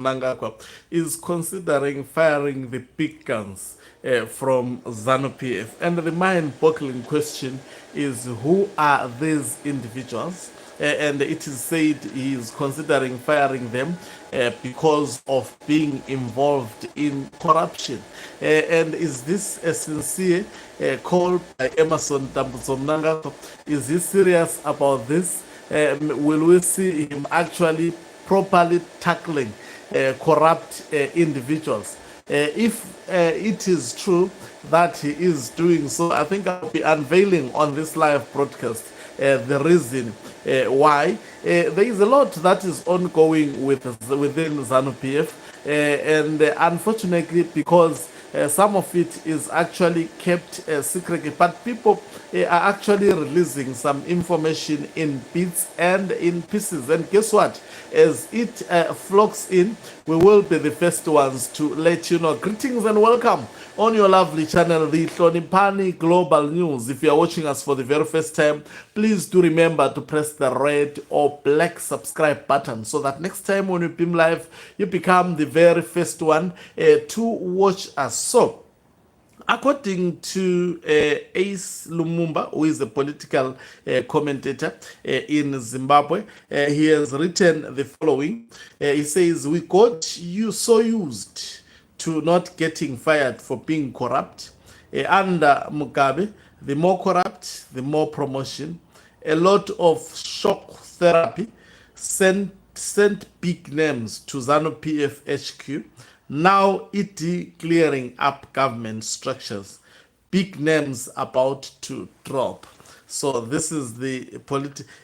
Mnangagwa is considering firing the big guns from ZANU PF. And the mind-boggling question is, who are these individuals? And it is said he is considering firing them because of being involved in corruption. And is this a sincere call by Emerson Mnangagwa? Is he serious about this? Will we see him actually properly tackling corrupt individuals? If it is true that he is doing so, I think I'll be unveiling on this live broadcast the reason why. There is a lot that is ongoing within ZANU PF, and unfortunately, because some of it is actually kept secretly, but people are actually releasing some information in bits and in pieces. And guess what? As it flocks in, we will be the first ones to let you know. Greetings and welcome on your lovely channel, the Hloniphani Global News. If you are watching us for the very first time, please do remember to press the red or black subscribe button so that next time when we beam live, you become the very first one to watch us. So, according to Ace Lumumba, who is a political commentator in Zimbabwe, he has written the following. He says, "We got you so used to not getting fired for being corrupt. Under Mugabe, the more corrupt, the more promotion. A lot of shock therapy sent big names to ZANU PF HQ. Now it clearing up government structures. Big names about to drop." So this is the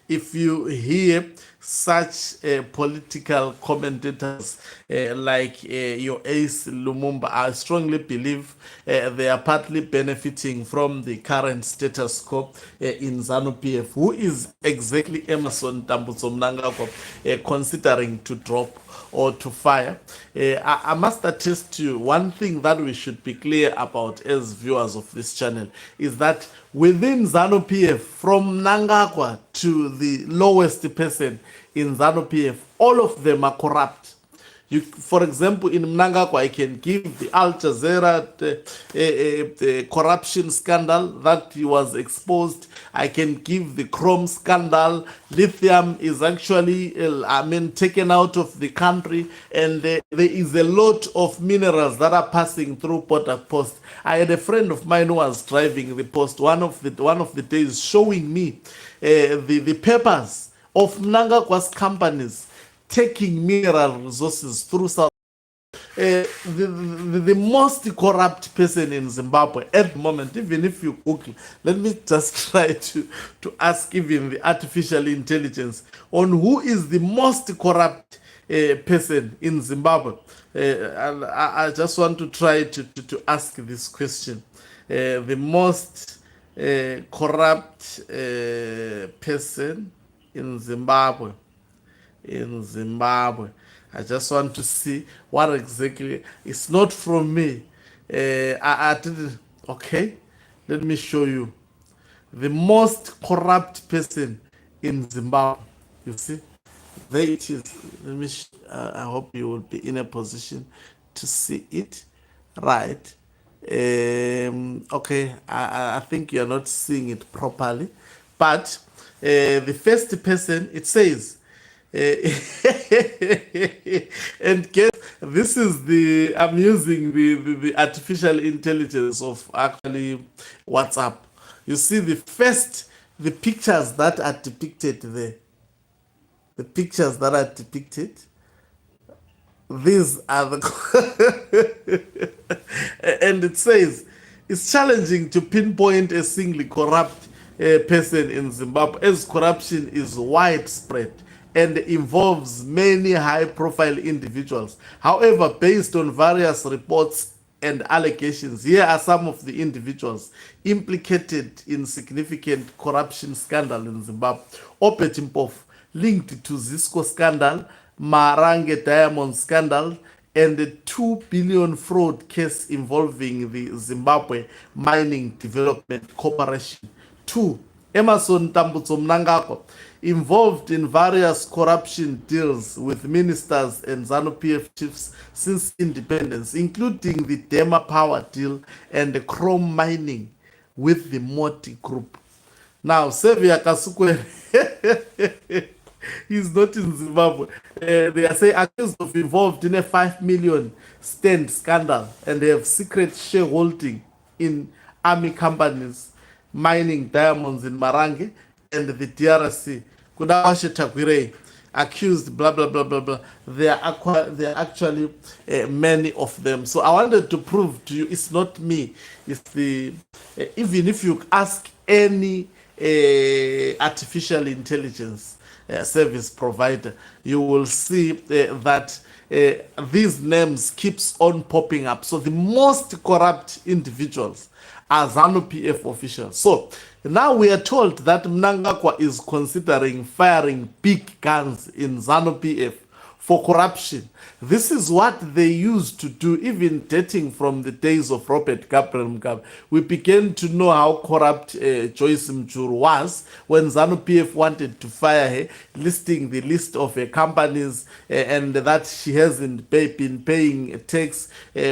if you hear such political commentators like your Ace Lumumba, I strongly believe they are partly benefiting from the current status quo in ZANU PF. Who is exactly Emerson Mnangagwa considering to drop or to fire? I must attest to you, one thing that we should be clear about as viewers of this channel is that within ZANU PF, from Mnangagwa to the lowest person in ZANU PF, all of them are corrupt. For example, in Mnangagwa, I can give the Al Jazeera corruption scandal that was exposed. I can give the Chrome scandal. Lithium is actually, taken out of the country, and there is a lot of minerals that are passing through Port Post. I had a friend of mine who was driving the post one of the days, showing me the papers of Mnangagwa's companies taking mineral resources through South. The most corrupt person in Zimbabwe at the moment, even if you Google, let me just try to ask even the artificial intelligence on who is the most corrupt person in Zimbabwe. I just want to try to ask this question. The most corrupt person in Zimbabwe. I just want to see what exactly. It's not from me. I didn't. Okay, let me show you the most corrupt person in Zimbabwe. You see, there it is. Let me. I hope you will be in a position to see it. Right. Okay. I think you are not seeing it properly, but the first person, it says. And guess this is I'm using the artificial intelligence of actually WhatsApp. You see the pictures that are depicted there. The pictures that are depicted. These are the and it says it's challenging to pinpoint a single corrupt person in Zimbabwe, as corruption is widespread and involves many high-profile individuals. However, based on various reports and allegations, here are some of the individuals implicated in significant corruption scandal in Zimbabwe. Obet Mpofu, linked to Zisco scandal, Marange Diamond scandal, and the 2 billion fraud case involving the Zimbabwe Mining Development Corporation. 2 Emerson Mnangagwa, involved in various corruption deals with ministers and ZANU PF chiefs since independence, including the Dema power deal and the chrome mining with the Moti group. Now, Sevia Kasukwe, he's not in Zimbabwe. They are saying accused of involved in a 5 million stand scandal and they have secret shareholding in army companies mining diamonds in Marange and the DRC. Kudawashe Takwirei accused, blah, blah, blah, blah, blah. There are actually many of them. So I wanted to prove to you it's not me. It's the, even if you ask any artificial intelligence service provider, you will see that these names keeps on popping up. So the most corrupt individuals are ZANU PF officials. So now we are told that Mnangagwa is considering firing big guns in ZANU PF for corruption. This is what they used to do, even dating from the days of Robert Gabriel Mugabe. We began to know how corrupt Joyce Mchuru was when ZANU PF wanted to fire her, listing the list of her companies and that she hasn't been paying tax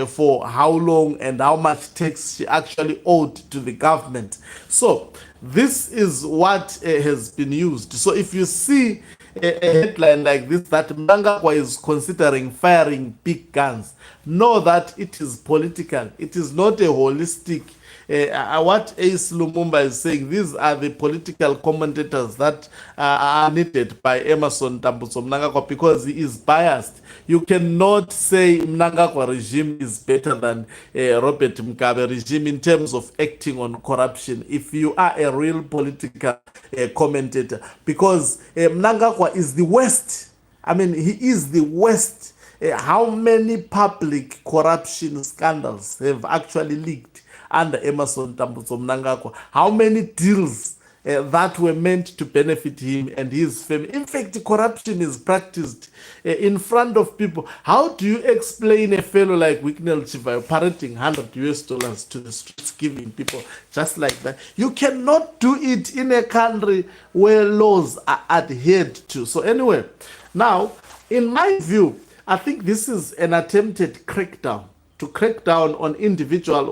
for how long and how much tax she actually owed to the government. So this is what has been used. So if you see a headline like this, that Mnangagwa is considering firing big guns, know that it is political. It is not a holistic. What Ace Lumumba is saying, these are the political commentators that are needed by Emerson Mnangagwa because he is biased. You cannot say Mnangagwa regime is better than Robert Mugabe regime in terms of acting on corruption if you are a real political commentator, because Mnangagwa is the worst. I mean, he is the worst. How many public corruption scandals have actually leaked under Emerson Mnangagwa? How many deals that were meant to benefit him and his family? In fact, corruption is practiced in front of people. How do you explain a fellow like Wicknell Chivayo parenting $100 to the streets, giving people just like that? You cannot do it in a country where laws are adhered to. So anyway, now, in my view, I think this is an attempted crackdown, to crack down on individuals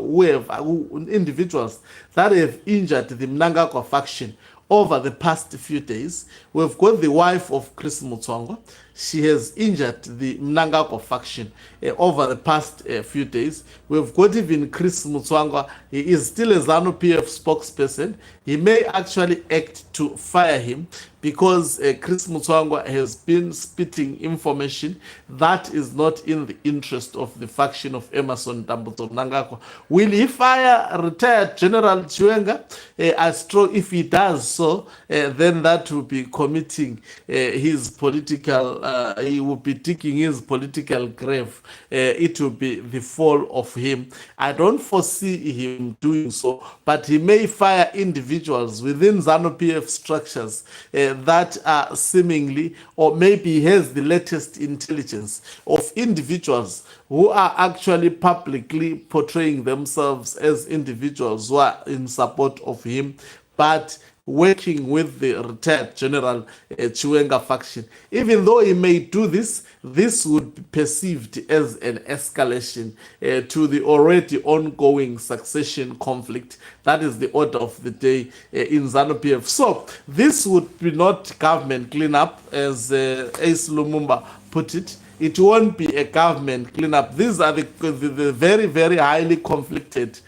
that have injured the Mnangagwa faction over the past few days. We've got the wife of Chris Mutsongo. She has injured the Mnangagwa faction over the past few days. We've got even Chris Mutsongo. He is still a ZANU PF spokesperson. He may actually act to fire him because Chris Mutsongo has been spitting information that is not in the interest of the faction of Emerson Mnangagwa. Will he fire retired General Chiwenga? If he does so, then that will be committing his political, he will be digging his political grave. It will be the fall of him. I don't foresee him doing so, but he may fire individuals within ZANU PF structures that are seemingly, or maybe he has the latest intelligence of individuals who are actually publicly portraying themselves as individuals who are in support of him, but working with the retired General Chiwenga faction. Even though he may do this, this would be perceived as an escalation to the already ongoing succession conflict. That is the order of the day in ZANU PF. So this would be not government cleanup, as Ace Lumumba put it. It won't be a government cleanup. These are the very, very highly conflicted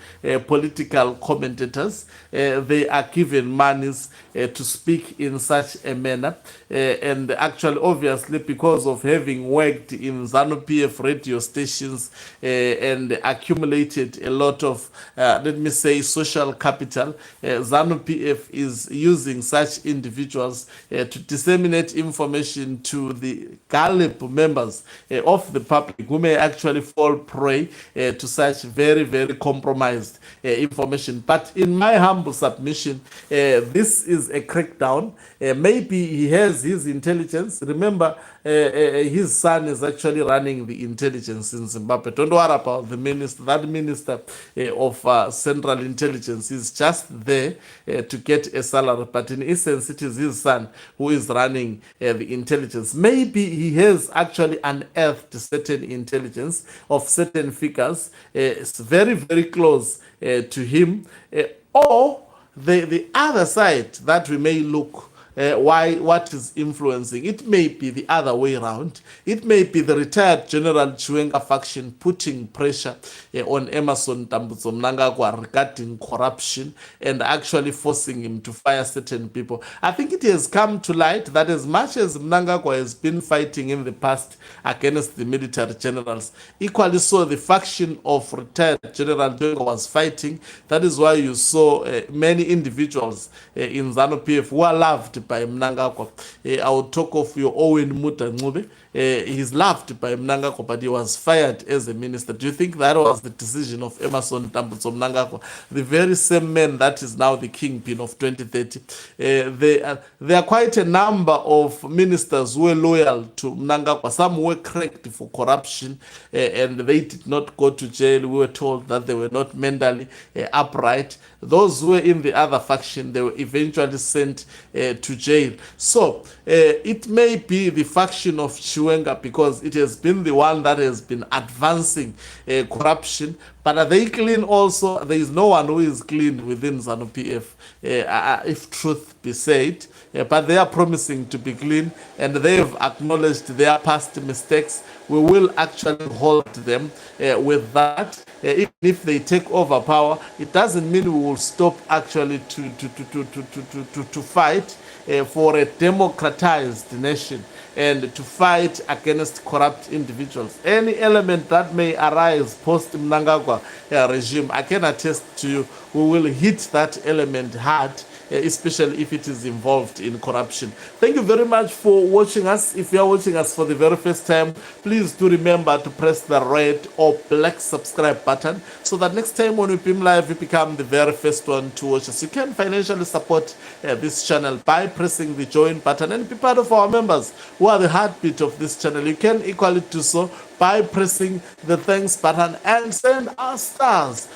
political commentators. They are given monies to speak in such a manner. And actually, obviously, because of having worked in ZANU PF radio stations and accumulated a lot of, let me say, social capital, ZANU PF is using such individuals to disseminate information to the gullible members of the public who may actually fall prey to such very, very compromised information. But in my humble submission, this is a crackdown. Maybe he has his intelligence. Remember, his son is actually running the intelligence in Zimbabwe. Don't worry about the minister. That minister of Central Intelligence is just there to get a salary. But in essence, it is his son who is running the intelligence. Maybe he has actually unearthed certain intelligence of certain figures. It's very, very close to him. Or the other side that we may look what is influencing. It may be the other way around. It may be the retired General Chiwenga faction putting pressure on Emmerson Tambutso Mnangagwa regarding corruption and actually forcing him to fire certain people. I think it has come to light that as much as Mnangagwa has been fighting in the past against the military generals, equally so the faction of retired General Chiwenga was fighting. That is why you saw many individuals in ZANU PF who are loved by Mnangagwa. I will talk of your Owen Mutangube. He's loved by Mnangagwa, but he was fired as a minister. Do you think that was the decision of Emmerson Tambutso Mnangagwa, the very same man that is now the kingpin of 2030? There are quite a number of ministers who were loyal to Mnangagwa. Some were cracked for corruption and they did not go to jail. We were told that they were not mentally upright. Those who were in the other faction, they were eventually sent to jail. So it may be the faction of Chiwenga because it has been the one that has been advancing corruption. But are they clean also? There is no one who is clean within ZANU PF, if truth be said. But they are promising to be clean and they have acknowledged their past mistakes. We will actually hold them with that. Even if they take over power, it doesn't mean we will stop actually to fight for a democratized nation and to fight against corrupt individuals. Any element that may arise post Mnangagwa regime, I can attest to you, we will hit that element hard, especially if it is involved in corruption. Thank you very much for watching us. If you are watching us for the very first time, please do remember to press the red or black subscribe button so that next time when we beam live, you become the very first one to watch us. You can financially support this channel by pressing the join button and be part of our members who are the heartbeat of this channel. You can equally do so by pressing the thanks button and send us stars.